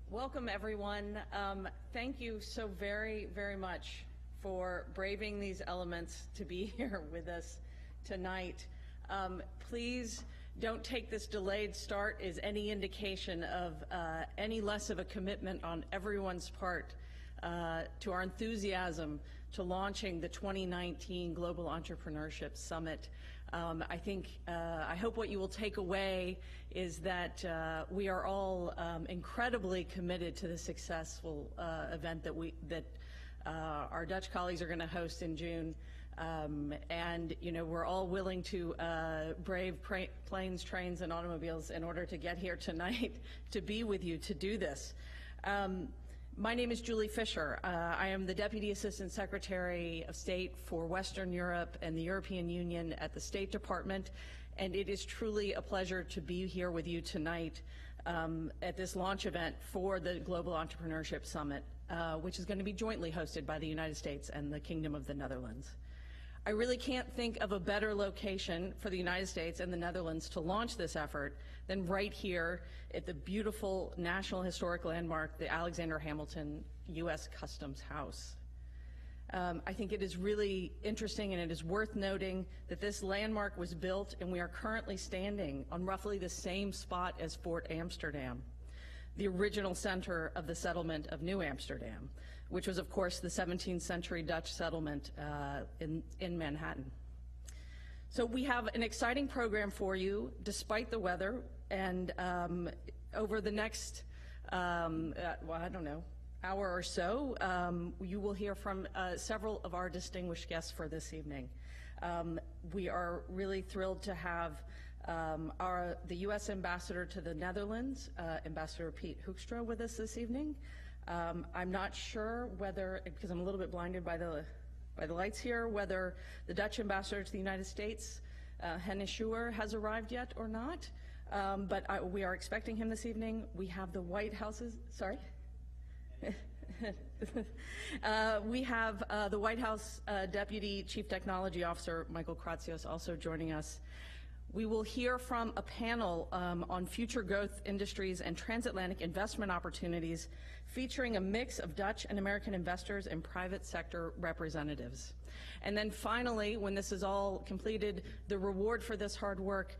Welcome, everyone. Thank you so very, very much for braving these elements to be here with us tonight. Please don't take this delayed start as any indication of any less of a commitment on everyone's part to our enthusiasm to launching the 2019 Global Entrepreneurship Summit. I hope what you will take away is that we are all incredibly committed to the successful event that our Dutch colleagues are going to host in June. And we're all willing to brave planes, trains, and automobiles in order to get here tonight to be with you to do this. My name is Julie Fisher. I am the Deputy Assistant Secretary of State for Western Europe and the European Union at the State Department, and it is truly a pleasure to be here with you tonight at this launch event for the Global Entrepreneurship Summit, which is going to be jointly hosted by the United States and the Kingdom of the Netherlands. I really can't think of a better location for the United States and the Netherlands to launch this effort than right here at the beautiful National Historic Landmark, the Alexander Hamilton U.S. Customs House. I think it is really interesting, and it is worth noting that this landmark was built, and we are currently standing on roughly the same spot as Fort Amsterdam, the original center of the settlement of New Amsterdam, which was, of course, the 17th century Dutch settlement in Manhattan. So we have an exciting program for you, despite the weather, and over the next, hour or so, you will hear from several of our distinguished guests for this evening. We are really thrilled to have the U.S. Ambassador to the Netherlands, Ambassador Piet Hoekstra, with us this evening. I'm not sure whether, because I'm a little bit blinded by the lights here, whether the Dutch Ambassador to the United States, Hennis Schuwer, has arrived yet or not, but we are expecting him this evening. We have the White House's, sorry? We have the White House Deputy Chief Technology Officer, Michael Kratsios, also joining us. We will hear from a panel on future growth industries and transatlantic investment opportunities, featuring a mix of Dutch and American investors and private sector representatives. And then finally, when this is all completed, the reward for this hard work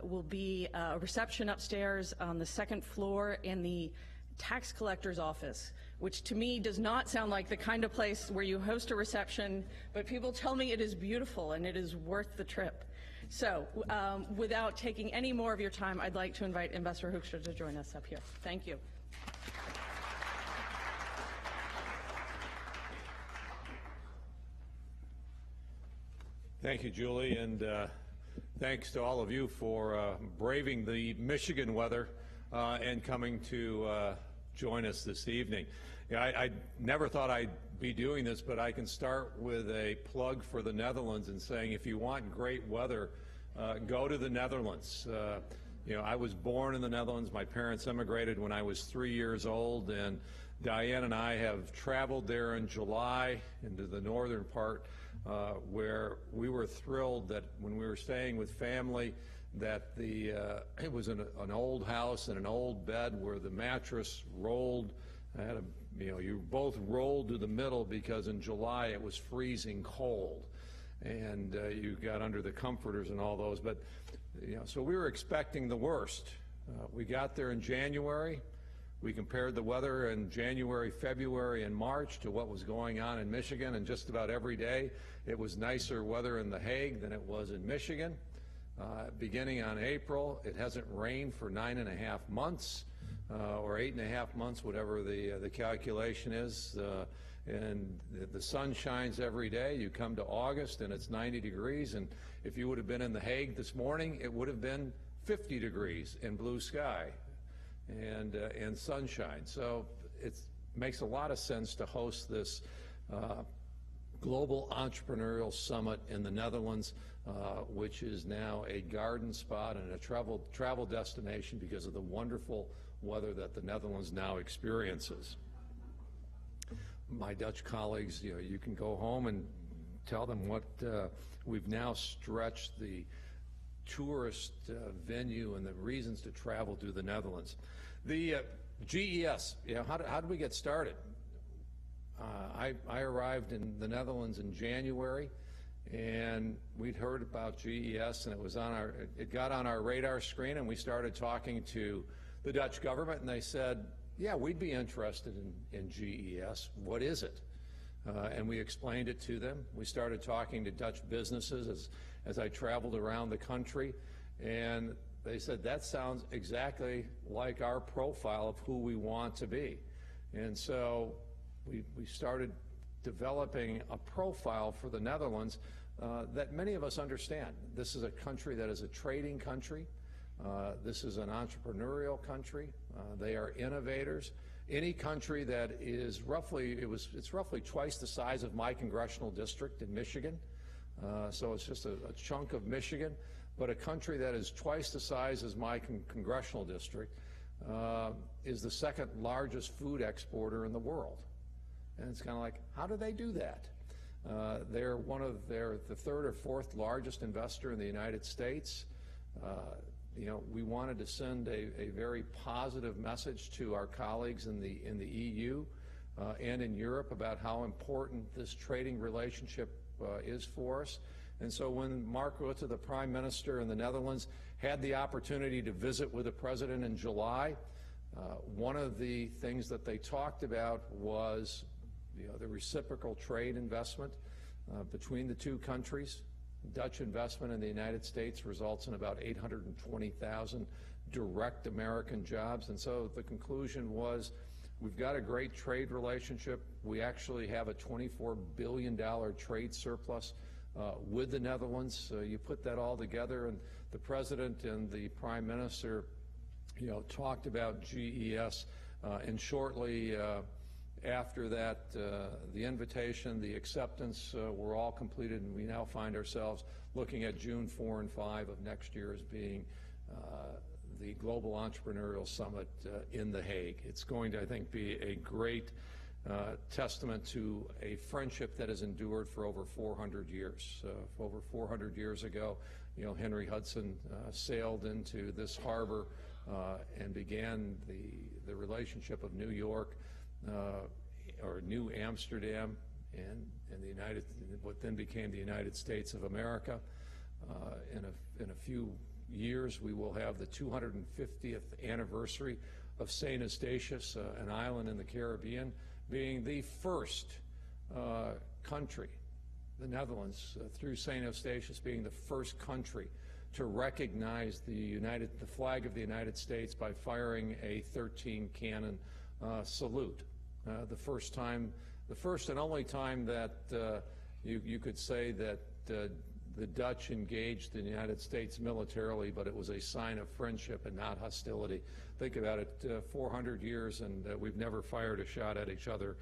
will be a reception upstairs on the second floor in the tax collector's office, which to me does not sound like the kind of place where you host a reception, but people tell me it is beautiful and it is worth the trip. So without taking any more of your time, I'd like to invite Ambassador Hoekstra to join us up here. Thank you. Thank you, Julie, and thanks to all of you for braving the Michigan weather and coming to join us this evening. Yeah, I never thought I'd be doing this, but I can start with a plug for the Netherlands and saying if you want great weather, go to the Netherlands. I was born in the Netherlands. My parents immigrated when I was 3 years old, and Diane and I have traveled there in July into the northern part, where we were thrilled that when we were staying with family that it was an old house and an old bed where the mattress rolled. You both rolled to the middle because in July it was freezing cold, and you got under the comforters and all those. But so we were expecting the worst. We got there in January. We compared the weather in January, February, and March to what was going on in Michigan, and just about every day it was nicer weather in The Hague than it was in Michigan. Beginning on April, it hasn't rained for 9.5 months, or 8.5 months, whatever the calculation is, and the sun shines every day. You come to August and it's 90 degrees, and if you would have been in The Hague this morning, it would have been 50 degrees in blue sky and sunshine. So it makes a lot of sense to host this Global Entrepreneurial Summit in the Netherlands, which is now a garden spot and a travel destination because of the wonderful weather that the Netherlands now experiences. My Dutch colleagues, you can go home and tell them what we've now stretched the tourist venue and the reasons to travel to the Netherlands. The GES, how did we get started? I arrived in the Netherlands in January, and we'd heard about GES, and it got on our radar screen, and we started talking to the Dutch government, and they said, yeah, we'd be interested in GES. What is it? And we explained it to them. We started talking to Dutch businesses as I traveled around the country, and they said, that sounds exactly like our profile of who we want to be. And so we started developing a profile for the Netherlands that many of us understand. This is a country that is a trading country. This is an entrepreneurial country. They are innovators. Any country that is it's roughly twice the size of my congressional district in Michigan. So it's just a chunk of Michigan, but a country that is twice the size as my congressional district is the second largest food exporter in the world. And it's kind of like, how do they do that? They're the third or fourth largest investor in the United States. We wanted to send a very positive message to our colleagues in the EU and in Europe about how important this trading relationship is for us. And so when Mark Rutte, the Prime Minister in the Netherlands, had the opportunity to visit with the President in July, one of the things that they talked about was the reciprocal trade investment between the two countries. Dutch investment in the United States results in about 820,000 direct American jobs. And so the conclusion was, we've got a great trade relationship. We actually have a $24 billion trade surplus with the Netherlands. You put that all together, and the President and the Prime Minister talked about GES, and shortly after that, the invitation, the acceptance were all completed, and we now find ourselves looking at June 4 and 5 of next year as being the Global Entrepreneurial Summit in The Hague. It's going to, I think, be a great testament to a friendship that has endured for over 400 years. Over 400 years ago, Henry Hudson sailed into this harbor and began the relationship of New York or New Amsterdam and what then became the United States of America. In a few years, we will have the 250th anniversary of St. Eustatius, an island in the Caribbean, being the first country, the Netherlands, through St. Eustatius being the first country to recognize the flag of the United States by firing a 13-cannon salute. The first and only time that you could say that the Dutch engaged the United States militarily, but it was a sign of friendship and not hostility. Think about it, 400 years, and we've never fired a shot at each other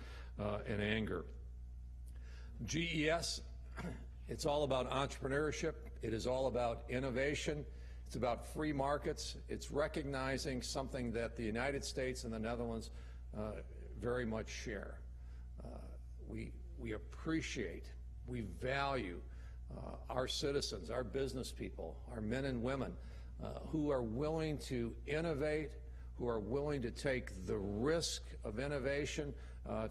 in anger. GES, it's all about entrepreneurship. It is all about innovation. It's about free markets. It's recognizing something that the United States and the Netherlands very much share. We appreciate, we value our citizens, our business people, our men and women who are willing to innovate, who are willing to take the risk of innovation,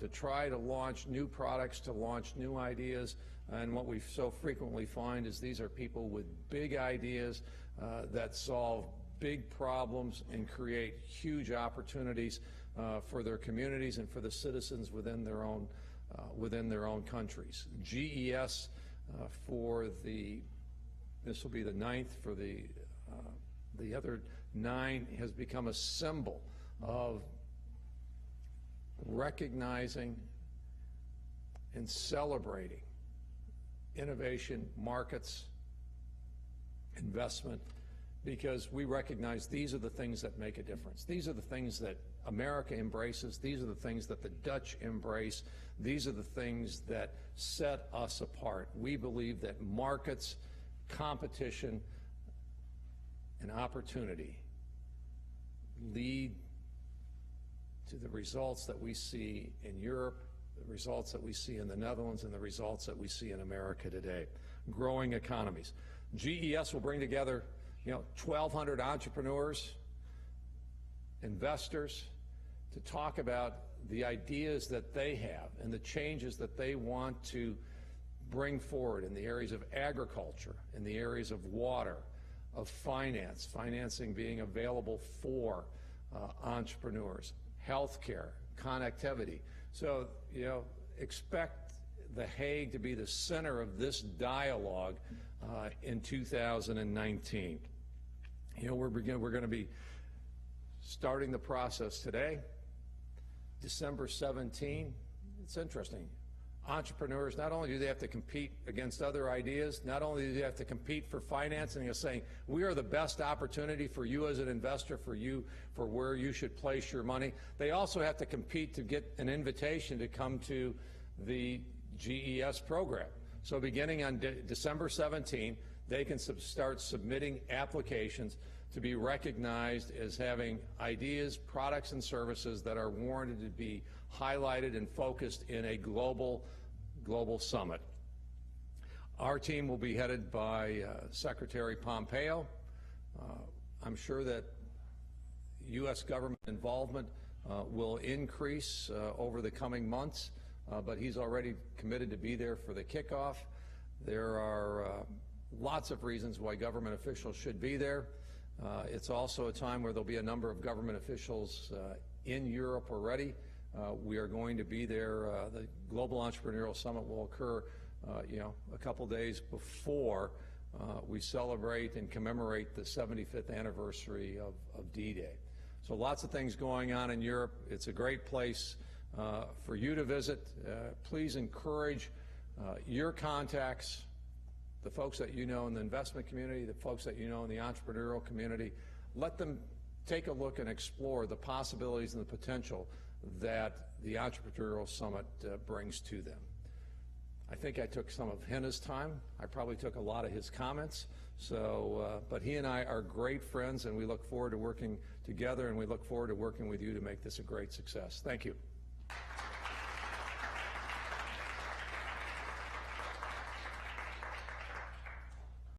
to try to launch new products, to launch new ideas. And what we so frequently find is these are people with big ideas that solve big problems and create huge opportunities for their communities and for the citizens within their own countries. GES this will be the 9th for the other 9, has become a symbol of recognizing and celebrating innovation, markets, investment, because we recognize these are the things that make a difference. These are the things that America embraces. These are the things that the Dutch embrace. These are the things that set us apart. We believe that markets, competition, and opportunity lead to the results that we see in Europe, the results that we see in the Netherlands, and the results that we see in America today. Growing economies. GES will bring together 1,200 entrepreneurs, investors, to talk about the ideas that they have and the changes that they want to bring forward in the areas of agriculture, in the areas of water, of finance, financing being available for entrepreneurs, healthcare, connectivity. So, you know, expect The Hague to be the center of this dialogue in 2019. You know, we're going to be starting the process today, December 17. It's interesting. Entrepreneurs, not only do they have to compete against other ideas, not only do they have to compete for financing and saying, we are the best opportunity for you as an investor, for where you should place your money, they also have to compete to get an invitation to come to the GES program. So beginning on December 17, they can start submitting applications to be recognized as having ideas, products, and services that are warranted to be highlighted and focused in a global summit. Our team will be headed by Secretary Pompeo. I'm sure that U.S. government involvement will increase over the coming months, but he's already committed to be there for the kickoff. There are lots of reasons why government officials should be there. It's also a time where there'll be a number of government officials in Europe already. We are going to be there. The Global Entrepreneurial Summit will occur, a couple days before we celebrate and commemorate the 75th anniversary of D-Day. So lots of things going on in Europe. It's a great place for you to visit. Please encourage your contacts, the folks that you know in the investment community, the folks that you know in the entrepreneurial community. Let them take a look and explore the possibilities and the potential that the Entrepreneurial Summit brings to them. I think I took some of Henna's time. I probably took a lot of his comments. So, but he and I are great friends, and we look forward to working together, and we look forward to working with you to make this a great success. Thank you.